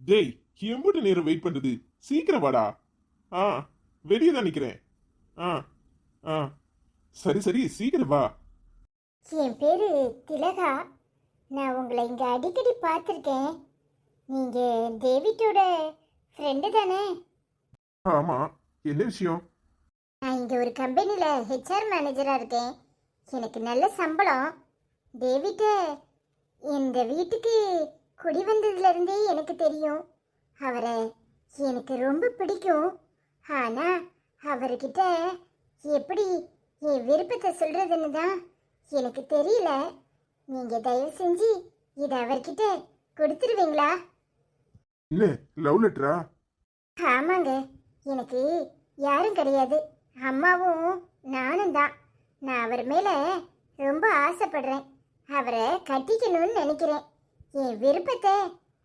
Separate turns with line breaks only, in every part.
டேய், எம்புட்டு நேரம் வெயிட் பண்றது? சீக்கிரம் வாடா. ஆ, வெளியே தான் நிக்கிறேன். ஆ ஆ, சரி சரி, சீக்கிரம் வா.
என் பேரு திலகா. நான் உங்களை இங்க அடிக்கடி பார்த்துருக்கேன். நீங்க டேவிட்டோட ஃப்ரெண்டு தானே?
ஆமா, என்ன விஷயம்?
நான் இங்க ஒரு கம்பெனில ஹெச்ஆர் மேனேஜரா இருக்கேன். எனக்கு நல்ல சம்பளம். டேவிட்ட இந்த வீட்டுக்கு குடி வந்ததுல இருந்தே எனக்கு தெரியும். அவரை எனக்கு ரொம்ப பிடிக்கும். ஆனா அவர்கிட்ட எப்படி என் விருப்பத்தை சொல்றதுன்னு தான் எனக்கு தெரியல. நீங்க தயவு செஞ்சு இதை அவர்கிட்ட கொடுத்துருவீங்களா?
என்ன, லவ் லெட்டரா?
ஆமாங்க. எனக்கு யாரும் கிடையாது, அம்மாவும் நானும் தான். நான் அவர் மேல ரொம்ப ஆசைப்படுறேன். அவரை கட்டிக்கணும்னு நினைக்கிறேன். என் விருப்பத்தை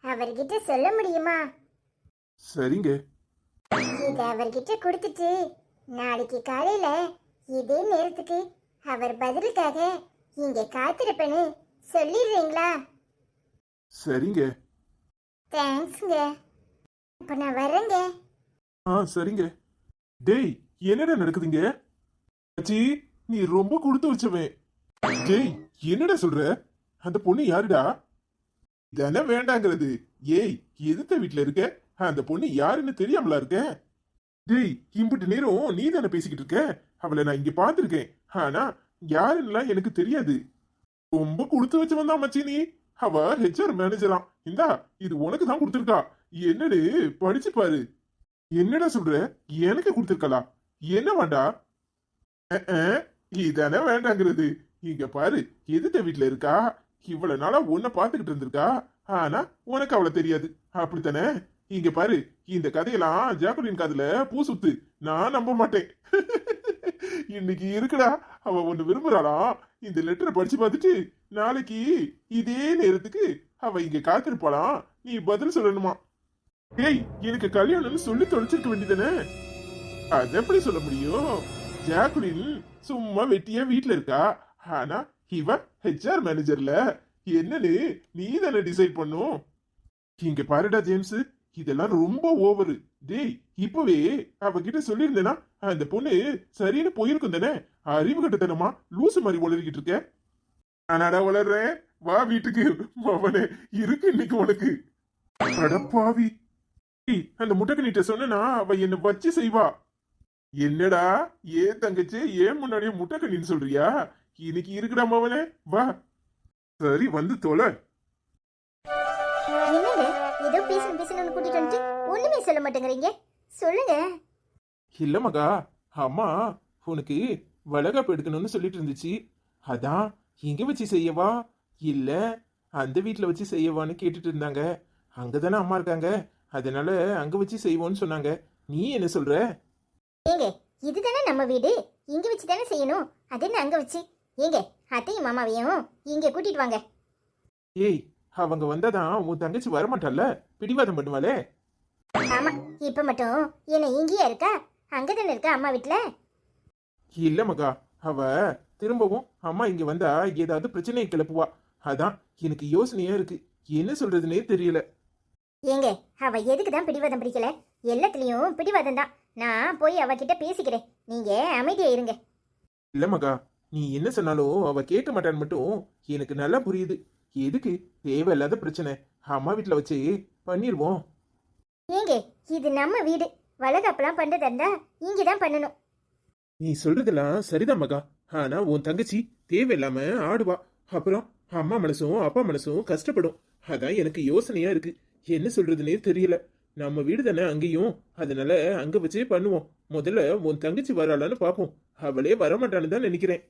அவர்கிட்ட சொல்ல முடியுமா?
சரிங்க.
இதை அவர்கிட்ட கொடுத்துட்டு நாளைக்கு காலையில இதே நேரத்துக்கு அவர் பதிலுக்காக இங்க காத்திருப்பேன்னு சொல்லிடுறீங்களா?
சரிங்க.
தேங்க்ஸ்ங்க. அப்ப நான் வரேங்க.
சரிங்க. டேய், என்னடா நடக்குதுங்க? அச்சி, நீ ரொம்ப கொடுத்து வச்சவன். டேய், என்னடா சொல்ற? அந்த பொண்ணு யாருடா? தானே வேண்டாங்கிறது. ஏய், எதுத்த வீட்டுல இருக்க? அந்த பொண்ணு யாருன்னு தெரியாமலா இருக்க? டேய், இம்புட்டு நேரம் நீ தானே பேசிக்கிட்டு இருக்க. அவளை நான் இங்க பாத்திருக்கேன். ஆனா யாருன்னுலாம் எனக்கு தெரியாது. ரொம்ப கொடுத்து வச்சவன் தான் மச்சி நீ. அவ ஹெச்ஆர் மேனேஜராம். இந்தா, இது உனக்கு தான் கொடுத்துருக்கா. என்னன்னு படிச்சு பாரு. என்னடா சொல்ற? எனக்கு கொடுத்துருக்கலா? என்ன வேண்டா? இதானே வேண்டாங்கிறது. இங்க பாரு, எதுத்த வீட்டுல இருக்கா. இவ்வளவு நாளா உன்னை பாத்துக்கிட்டு இருந்திருக்கா. ஆனா உனக்கு அவளை தெரியாது, அப்படித்தானே? இங்க பாரு, இந்த கதையெல்லாம் ஜாக்குலின் காதுல பூ சுத்து. நான் நம்ப மாட்டேன். இன்னைக்கு இருக்குடா, அவ ஒண்ணு விரும்புறாளாம். இந்த லெட்டரை படிச்சு பார்த்துட்டு நாளைக்கு இதே நேரத்துக்கு அவ இங்க காத்திருப்பாளாம். நீ பதில் சொல்லணுமா? ஏய், எனக்கு கல்யாணம்னு சொல்லி தொலைச்சிருக்க வேண்டியதானே? அது எப்படி சொல்ல முடியும்? ஜாக்குலின் சும்மா வெட்டியா வீட்டுல இருக்கா. ஆனா இவ ஹெச்ஆர் மேனேஜர்ல. என்னன்னு நீ தானே டிசைட் பண்ணும். இங்க பாருடா ஜேம்ஸ், இதெல்லாம் ரொம்ப ஓவரு. டேய், இப்பவே அவகிட்ட சொல்லியிருந்தேனா அந்த பொண்ணு சரின்னு போயிருக்கும் தானே. அறிவு கட்டத்தனமா லூசு மாதிரி உளறிக்கிட்டு இருக்க. நானாடா வளர்றேன். வா வீட்டுக்கு. அவனே இருக்கு இன்னைக்கு உனக்கு. அடப்பாவி. அந்த முட்டைக்கண்ணிட்ட சொன்னா அவ என்ன வச்சு செய்வா. என்னடா, ஏன் தங்கச்சி ஏன் முன்னாடியே முட்டைக்கண்ணின்னு சொல்றியா? இன்னைக்கு இருக்குடா மவனே. வா. சரி, வந்து தொலை.
என்னங்க ஏதோ பேசணும்னு கூட்டிட்டு வந்துட்டு ஒண்ணுமே சொல்ல மாட்டேங்கிறீங்க? சொல்லுங்க.
இல்ல மகா, அம்மா உனக்கு வளகாப்பு எடுக்கணும்னு சொல்லிட்டு இருந்துச்சு. அதான் இங்க வச்சு செய்யவா இல்ல அந்த வீட்டுல வச்சு செய்யவான்னு கேட்டுட்டு இருந்தாங்க. அங்கதானே அம்மா இருக்காங்க, அதனால அங்க வச்சு செய்வோன்னு சொன்னாங்க. நீ என்ன சொல்ற?
ஏங்க, இதுதானே நம்ம வீடு, இங்க வச்சு தானே செய்யணும். அது என்ன அங்க வச்சு? ஏங்க, அத்தையும் மாமாவையும் இங்க கூட்டிட்டு வாங்க.
ஏய், அவங்க வந்தாதான் உன் தங்கச்சி வரமாட்டால, பிடிவாதம் பண்ணுவாளே.
ஆமா, இப்ப மட்டும் என்ன இங்கேயா இருக்கா? அங்கதானே இருக்கா அம்மா வீட்டுல.
இல்ல மகா, அவ திரும்பவும் அம்மா இங்க வந்தா ஏதாவது பிரச்சனையை கிளப்புவா. அதான் எனக்கு யோசனையா இருக்கு, என்ன சொல்றதுன்னே தெரியல.
ஏங்க, அவ எதுக்கு தான் பிடிவாதம் பிடிக்கல? எல்லாத்துலயும் பிடிவாதம் தான். நான் போய் அவகிட்ட பேசிக்கிறேன், நீங்க அமைதியா இருங்க.
இல்ல மகா, நீ என்ன சொன்னாலும் அவ கேட்க மாட்டான்னு மட்டும் எனக்கு நல்லா புரியுது. எதுக்கு தேவையில்லாத பிரச்சனை? அம்மா வீட்டுல வச்சு பண்ணிருவோம்.
ஏங்க, இது நம்ம வீடு. வளகாப்பெல்லாம் பண்றதா இருந்தா இங்கதான் பண்ணணும்.
நீ சொல்றதெல்லாம் சரிதான் மகா. ஆனா உன் தங்கச்சி தேவையில்லாம ஆடுவா. அப்புறம் அம்மா மனசும் அப்பா மனசும் கஷ்டப்படும். அதான் எனக்கு யோசனையா இருக்கு, என்ன சொல்றதுன்னே தெரியல. நம்ம வீடு தானே அங்கேயும், அதனால அங்க வச்சே பண்ணுவோம். முதல்ல உன் தங்கச்சி வராளான்னு பாப்போம். அவளே வரமாட்டான்னு தான் நினைக்கிறேன்.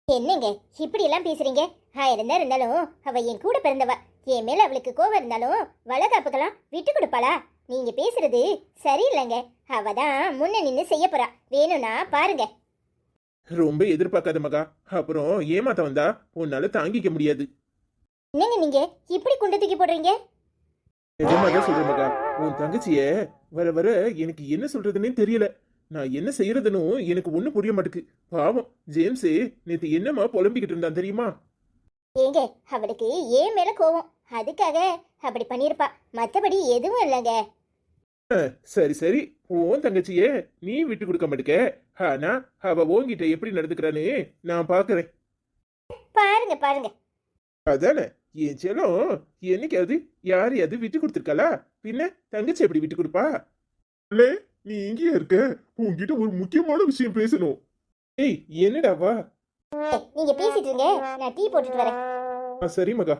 என்னங்க இப்படி எல்லாம் பேசுறீங்க? ஆயிரம் தான் இருந்தாலும் அவ என் கூட பிறந்தவ. என் மேல அவளுக்கு கோவம் இருந்தாலும் வளகாப்புக்கெல்லாம் விட்டு கொடுப்பாளா? நீங்க பேசுறது சரியில்லைங்க. அவ தான் முன்ன நின்று செய்ய போறா. வேணும்னா பாருங்க.
ரொம்ப எதிர்பார்க்காத மகா, அப்புறம் ஏமாத்த வந்தா உன்னால தாங்கிக்க முடியாது.
என்னங்க நீங்க இப்படி குண்டு தூக்கி போடுறீங்க?
நிஜமாதான் சொல்றேன் மகா, உன் தங்கச்சிய வர வர எனக்கு என்ன சொல்றதுன்னே தெரியல. நான் என்ன செய்யறதுன்னு எனக்கு ஒண்ணு புரிய மாட்டுக்கு. பாவம் ஜேம்ஸே நேத்து என்னமா புலம்பிக்கிட்டு இருந்தான் தெரியுமா?
ஏங்க, அவளுக்கு ஏன் மேல கோவம். அதுக்காக அப்படி பண்ணியிருப்பா, மற்றபடி எதுவும் இல்லைங்க.
சரி சரி, உன் தங்கச்சியே நீ விட்டு கொடுக்க மாட்டுக்க. ஆனா அவ உன்கிட்ட எப்படி நடந்துக்கிறான்னு நான் பாக்குறேன்.
பாருங்க பாருங்க.
அதானே என் செல்லம், என்னைக்காவது யாரையாவது விட்டு கொடுத்துருக்காளா? பின்ன தங்கச்சி எப்படி விட்டு கொடுப்பா? இல்ல, நீ இங்கேயே இருக்க, உன்கிட்ட ஒரு முக்கியமான விஷயம் பேசணும். ஏய், என்னடாவா?
நீங்க பேசிட்டு இருங்க, நான் டீ போட்டுட்டு வரேன்.
சரி மகா.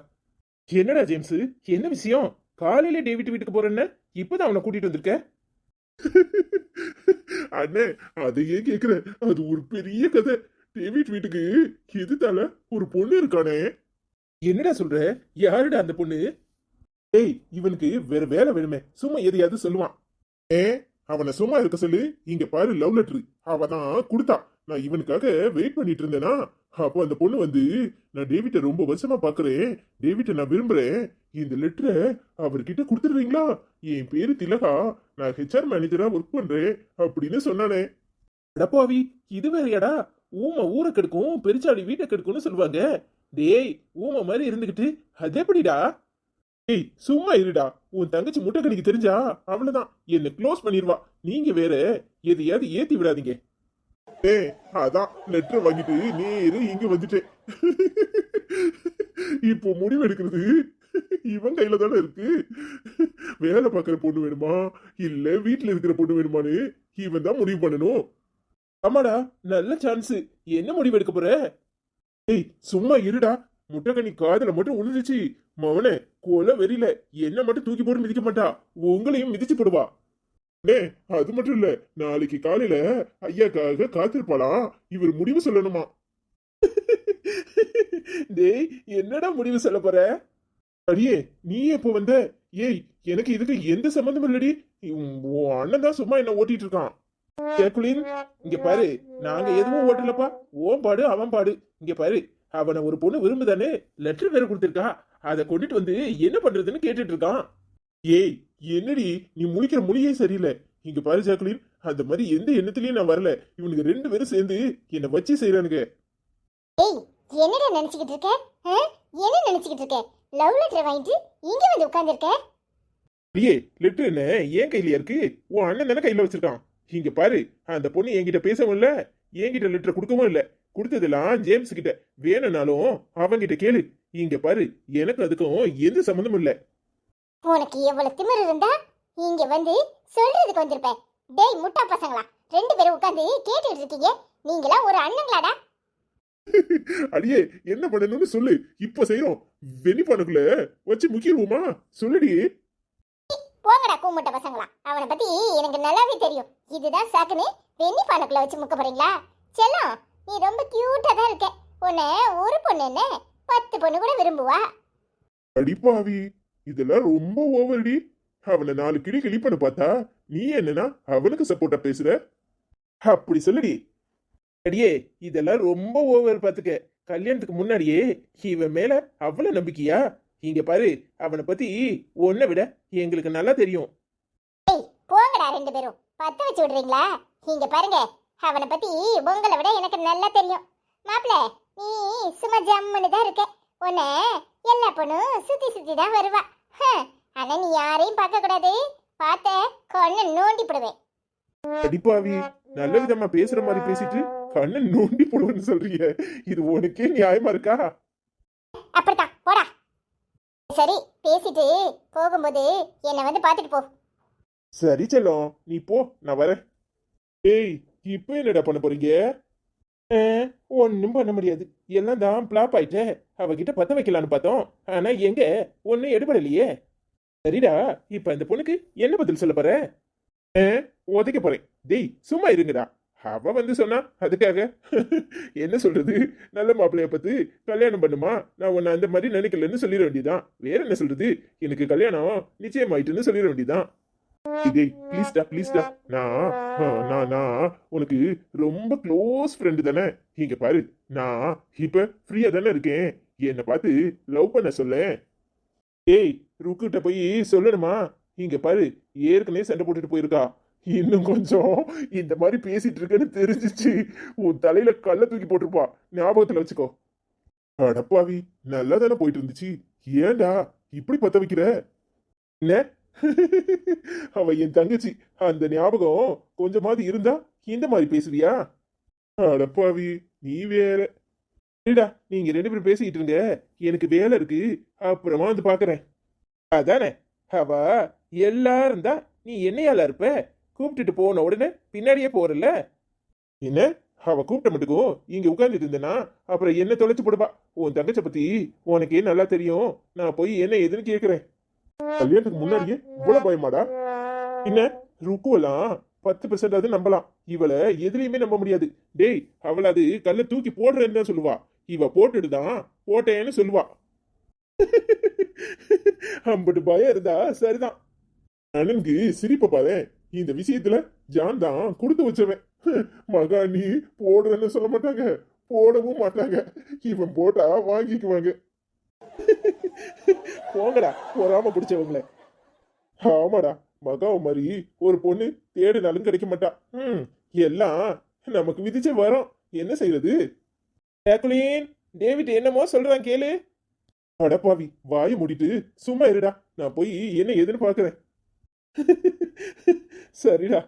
என்னடா ஜேம்ஸ், என்ன விஷயம்? காலையில டேவிட் வீட்டுக்கு போறேன்னு இப்பதான் அவனை கூட்டிட்டு வந்திருக்க. அண்ணே, அதையே கேக்குற, அது ஒரு பெரிய கதை. டேவிட் வீட்டுக்கு எதிர்த்தால ஒரு பொண்ணு இருக்கானே. என்னடா சொல்ற? யாருடா அந்த பொண்ணு? ஏய், இவனுக்கு வேற வேலை வேணுமே, சும்மா எதையாவது சொல்லுவான். அவனை சும்மா இருக்க சொல்லு. இங்க பாரு, லவ் லெட்டர் அவ தான் கொடுத்தா. நான் இவனுக்காக வெயிட் பண்ணிட்டு இருந்தேனா, அப்போ அந்த பொண்ணு வந்து, நான் டேவிட்ட ரொம்ப வருஷமா பாக்குறேன், டேவிட்ட நான் விரும்புறேன், இந்த லெட்டரை அவர்கிட்ட கொடுத்துடுறீங்களா? என் பேரு திலகா, நான் ஹெச்ஆர் மேனேஜரா ஒர்க் பண்றேன் அப்படின்னு சொன்னானே. அடப்பாவி, இது வேறையாடா? ஊமை ஊரை கெடுக்கும், பெருச்சாடி வீட்டை கெடுக்கும்னு சொல்லுவாங்க. டேய், ஊமை மாதிரி இருந்துகிட்டு அது எப்படிடா? ஏய், சும்மா இருடா. உன் தங்கச்சி முட்டைக்கணிக்கு தெரிஞ்சா அவ்வளவுதான், என்ன க்ளோஸ் பண்ணிடுவா. நீங்க வேற எதையாவது ஏத்தி விடாதீங்க. அதான் லெட்டர் வாங்கிட்டு நேரு இங்க வந்துட்டேன். இப்போ முடிவு எடுக்கிறது இவன் கையில தானே இருக்கு. வேலை பார்க்கற பொண்ணு வேணுமா இல்ல வீட்டுல இருக்கிற பொண்ணு வேணுமான்னு இவன் தான் முடிவு பண்ணணும். ஆமாடா, நல்ல சான்ஸ். என்ன முடிவு எடுக்க போற? ஏய், சும்மா இருடா. முட்டைக்கண்ணி காதல மட்டும் உழுந்துச்சு, மவனே கொலை வெறியில என்ன மட்டும் தூக்கி போட்டு மிதிக்க மாட்டா, உங்களையும் மிதிச்சு போடுவா. அது மட்டும் இல்ல, நாளைக்கு காலையில ஐயாக்காக காத்திருப்பாளாம். இவர் முடிவு சொல்லணுமா? டேய், என்னடா முடிவு சொல்ல போற? அடியே, நீ எப்போ வந்த? ஏய், எனக்கு இதுக்கு எந்த சம்பந்தம் இல்லடி. உன் அண்ணன் தான் சும்மா என்ன ஓட்டிட்டு இருக்கான். ஜாக்குலின், இங்க பாரு, நாங்க எதுவும் ஓட்டலப்பா. ஓன் பாடு அவன் பாடு. இங்க பாரு, அவனை ஒரு பொண்ணு விரும்புதானே, லெட்டர் வேற கொடுத்திருக்கா. அதை கொண்டுட்டு வந்து என்ன பண்றதுன்னு கேட்டுட்டு இருக்கான். ஏய், என்னடி நீ முழிக்கிற மொழியே சரியில்லை. இங்க பாரு ஜாக்குலின், அந்த மாதிரி எந்த எண்ணத்திலயும் நான் வரல. இவனுக்கு 2 பேரும் சேர்ந்து என்ன வச்சு செய்யறானுங்க.
ஏய், என்னடா நினைச்சுக்கிட்டு இருக்க? என்ன நினைச்சுக்கிட்டு இருக்க? லவ் லெட்டர் வாங்கிட்டு இங்க வந்து உட்கார்ந்திருக்க.
ஏ, லெட்டர் என்ன ஏன் கையில இருக்கு? உன் அண்ணன் தானே கையில வச்சிருக்கான். இங்க பாரு, அந்த பொண்ணு என்கிட்ட பேசவும் இல்ல, என்கிட்ட லெட்டர் கொடுக்கவும் இல்ல. கொடுத்ததெல்லாம் ஜேம்ஸ் கிட்ட. வேணும்னாலும் அவங்கிட்ட கேளு. இங்க பாரு, எனக்கு அதுக்கும் எந்த சம்பந்தமும் இல்ல.
உனக்கு எவ்வளவு திமிரு இருந்தா இங்க வந்து சொல்றதுக்கு வந்திருப்ப. டேய் முட்டா பசங்களா, 2 பேரும் உட்கார்ந்து கேட்டுட்டு இருக்கீங்க. நீங்களா ஒரு அண்ணங்களாடா?
அடியே, என்ன பண்ணணும்னு சொல்லு, இப்ப செய்யறோம். வெனிப்பானுக்குள்ள வச்சு முக்கியமா சொல்லுடி.
போங்கடா கூமுட்ட பசங்களா, அவனை பத்தி எனக்கு நல்லாவே தெரியும். இதுதான் சாக்குன்னு வெண்ணி பானைக்குள்ள வச்சு முக்க போறீங்களா? செல்லம், நீ ரொம்ப கியூட்டா தான் இருக்க. உன்னை ஒரு பொண்ணு என்ன 10 பொண்ணு கூட விரும்புவா.
அடிப்பாவி, இதெல்லாம் ரொம்ப ஓவர்டி. அவனை 4 கிளி கிளிப்பன்னு பார்த்தா நீ என்னன்னா அவனுக்கு சப்போர்ட்டா பேசுற? அப்படி சொல்லுடி. அடியே, இதெல்லாம் ரொம்ப ஓவர் பாத்துக்க. கல்யாணத்துக்கு முன்னாடியே இவன் மேல அவ்வளவு நம்பிக்கையா? இங்க பாரு, அவனை பத்தி உன்னை விட எங்களுக்கு நல்லா தெரியும்.
ஏய், போங்கடா 2 பேரும். பத்த வச்சு விடுறீங்களா? இங்க பாருங்க, அவனை பத்தி உங்களை விட எனக்கு நல்லா தெரியும். மாப்பிள்ள, நீ சும்மா ஜம்முன்னு தான் இருக்க. உன்னை எல்லா பொண்ணும் சுத்தி சுத்தி தான் வருவா. ஆனா நீ யாரையும் பார்க்க கூடாது. பார்த்த கண்ணை நோண்டி போடுவேன்.
அடிப்பாவி, நல்ல விதமா பேசுற மாதிரி பேசிட்டு கண்ணை நோண்டி போடுவேன்னு சொல்றீங்க. இது உனக்கே நியாயமா இருக்கா?
அப்படித்தான், போடா. சரி, பேசிட்டு போகும்போது என்னை வந்து பார்த்துட்டு போ.
சரி செல்லம், நீ போ, நான் வரேன். ஏய், இப்போ என்னடா பண்ண போறீங்க? ஒன்னும் பண்ண முடியாது, எல்லாம் தான் பிளாப் ஆயிட்டே. அவகிட்ட பத்த வைக்கலான்னு பார்த்தோம், ஆனா எங்க ஒன்னும் எடுபடலையே. சரிடா, இப்ப இந்த பொண்ணுக்கு என்ன பதில் சொல்ல போற? உதைக்க போறேன். டேய், சும்மா இருங்கடா. அவ வந்து சொன்னா அதுக்காக என்ன சொல்றது? நல்ல மாப்பிள்ளைய பார்த்து கல்யாணம் பண்ணுமா, நான் உன்னை அந்த மாதிரி நினைக்கலன்னு சொல்லிட வேண்டியதான். வேற என்ன சொல்றது? எனக்கு கல்யாணம் நிச்சயமாயிட்டுன்னு சொல்லிட வேண்டியதான். டேய், ப்ளீஸ்டா ப்ளீஸ்டா, நான் உனக்கு ரொம்ப க்ளோஸ் ஃப்ரெண்டு தானே. இங்க பாரு, நான் இப்ப ஃப்ரீயா தானே இருக்கேன். என்னை பார்த்து லவ் பண்ண சொல்ல. ஏய், ருக்கிட்ட போய் சொல்லணுமா? இங்க பாரு, ஏற்கனவே சண்டை போட்டுட்டு போயிருக்கா. இன்னும் கொஞ்சம் இந்த மாதிரி பேசிட்டு இருக்கேன்னு தெரிஞ்சிச்சு, உன் தலையில கல்ல தூக்கி போட்டிருப்பா. ஞாபகத்துல வச்சுக்கோ. அடப்பாவி, நல்லா தானே போயிட்டு இருந்துச்சு. ஏன்டா இப்படி பத்த வைக்கிற என்ன? அவ என் தங்கச்சி, அந்த ஞாபகம் கொஞ்சமாவது இருந்தா இந்த மாதிரி பேசுவியா? அடப்பாவி, நீ வேற. சரிடா, நீங்க ரெண்டு பேரும் பேசிக்கிட்டு இருங்க, எனக்கு வேலை இருக்கு, அப்புறமா வந்து பாக்குறேன். அதானே, அவ எல்லாரும் தான், நீ என்னையால இருப்ப? கூப்பிட்டுட்டு போன உடனே பின்னாடியே போறல. என்ன? அவ கூப்பிட்ட மட்டுக்கும் இங்க உட்கார்ந்துட்டு இருந்தேனா அப்புறம் என்ன தொலைச்சு போடுவா. உன் தங்கச்ச பத்தி உனக்கே நல்லா தெரியும், நான் போய் என்ன ஏதுன்னு கேக்குறேன். கல்யாணத்துக்கு முன்னாடியே இவ்வளவு பயமாடா? என்ன, ருக்குவெல்லாம் 10% நம்பலாம், இவளை எதுலையுமே நம்ப முடியாது. டேய், அவளை அது கல்ல தூக்கி போடுறேன்னு தான் சொல்லுவா, இவ போட்டுட்டுதான் போட்டேன்னு சொல்லுவா. அம்பட்டு பயம் இருந்தா சரிதான். அண்ணனுக்கு சிரிப்ப பாரு, இந்த விஷயத்துல ஜான் தான் கொடுத்து வச்சவன். மகா, நீ போடுறேன்னு சொல்ல மாட்டாங்க, போடவும் மாட்டாங்க, இவன் போட்டா வாங்கிக்குவாங்க. போங்கடா, பொறாம பிடிச்சவங்கள. ஆமாடா, மகாவை மாதிரி ஒரு பொண்ணு தேடினாலும் கிடைக்க மாட்டா. எல்லாம் நமக்கு விதிச்ச வரோம், என்ன செய்யறது? ஜாக்குலின், டேவிட் என்னமோ சொல்றான் கேளு. அடப்பாவி, வாயை மூடிட்டு சும்மா இருடா, நான் போய் என்ன ஏதுன்னு பாக்குறேன். சரிடா.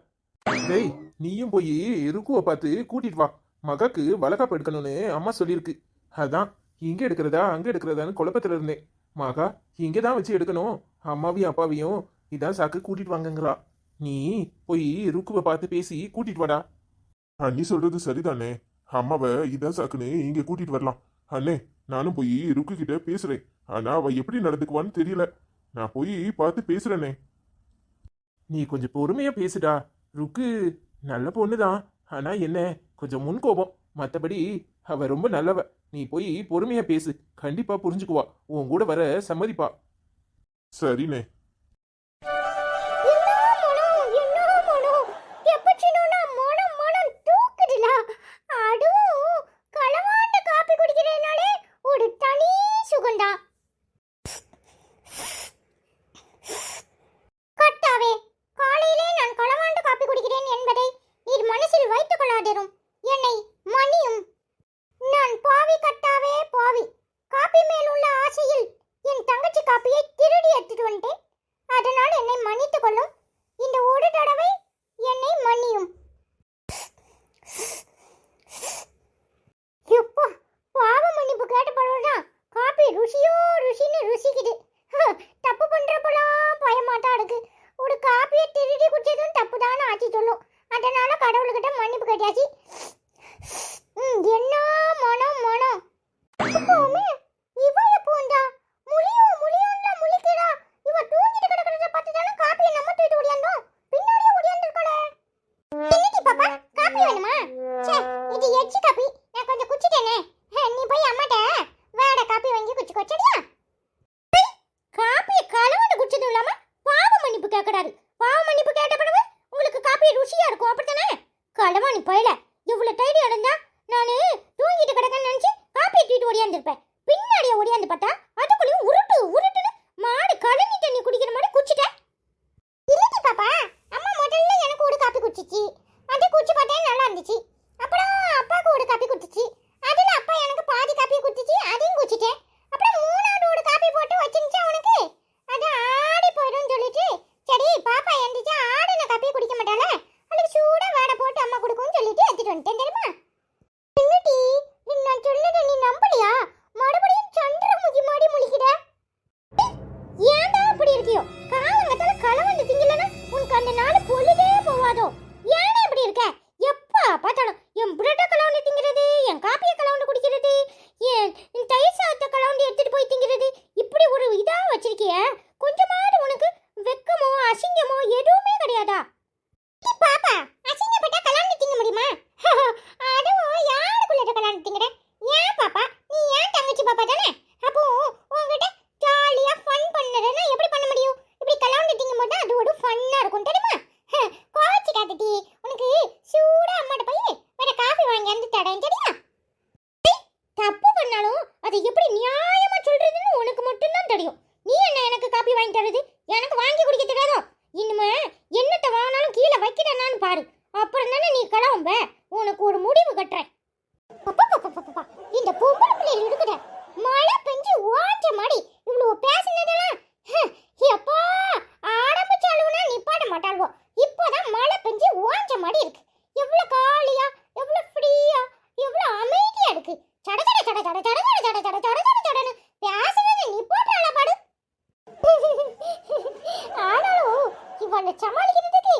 டேய், நீயும் போய் ருக்குவை பார்த்து கூட்டிட்டு வா, மகாக்கு வளகாப்பு எடுக்கணும்னு அம்மா சொல்லியிருக்கு. அதான் இங்க எடுக்கிறதா அங்க எடுக்கிறதான்னு குழப்பத்துல இருந்தேன். மகா இங்கதான் வச்சு எடுக்கணும், அம்மாவையும் அப்பாவையும் இதான் சாக்கு கூட்டிட்டு வாங்கங்கிறா. நீ போய் ருக்குவை பார்த்து பேசி கூட்டிட்டு வாடா. நீ சொல்றது சரிதானே, அம்மாவை இதான் சாக்குன்னு இங்க கூட்டிட்டு வரலாம். அண்ணே, நானும் போய் ருக்கு கிட்ட பேசுறேன், ஆனா அவ எப்படி நடந்துக்குவான்னு தெரியல. நான் போய் பார்த்து பேசுறேனே. நீ கொஞ்சம் பொறுமையா பேசுடா. ருக்கு நல்ல பொண்ணுதான், ஆனா என்ன கொஞ்சம் முன்கோபம், மத்தபடி அவ ரொம்ப நல்லவ. நீ போய் பொறுமையா பேசு, கண்டிப்பா புரிஞ்சுக்குவா, உன் கூட வர சம்மதிப்பா. சரிண்ணே.
இந்த பொம்பளை பிள்ளை இருக்குத மழை பெஞ்சு ஓஞ்ச மாடி இவ்வளவு பேசினதெல்லாம் போட்டாலும் இப்போதான் மழை பெஞ்சு ஓஞ்ச மாதிரி இருக்கு. எவ்வளவு காலியா, எவ்வளவு ஃப்ரீயா, எவ்வளவு அமைதியா இருக்கு. சட சட சட சட சட சட சட சட சட சட சடன்னு பேசுறது நீ போட்டால பாடு. ஆனாலும் இவனை சமாளிக்கிறதுக்கு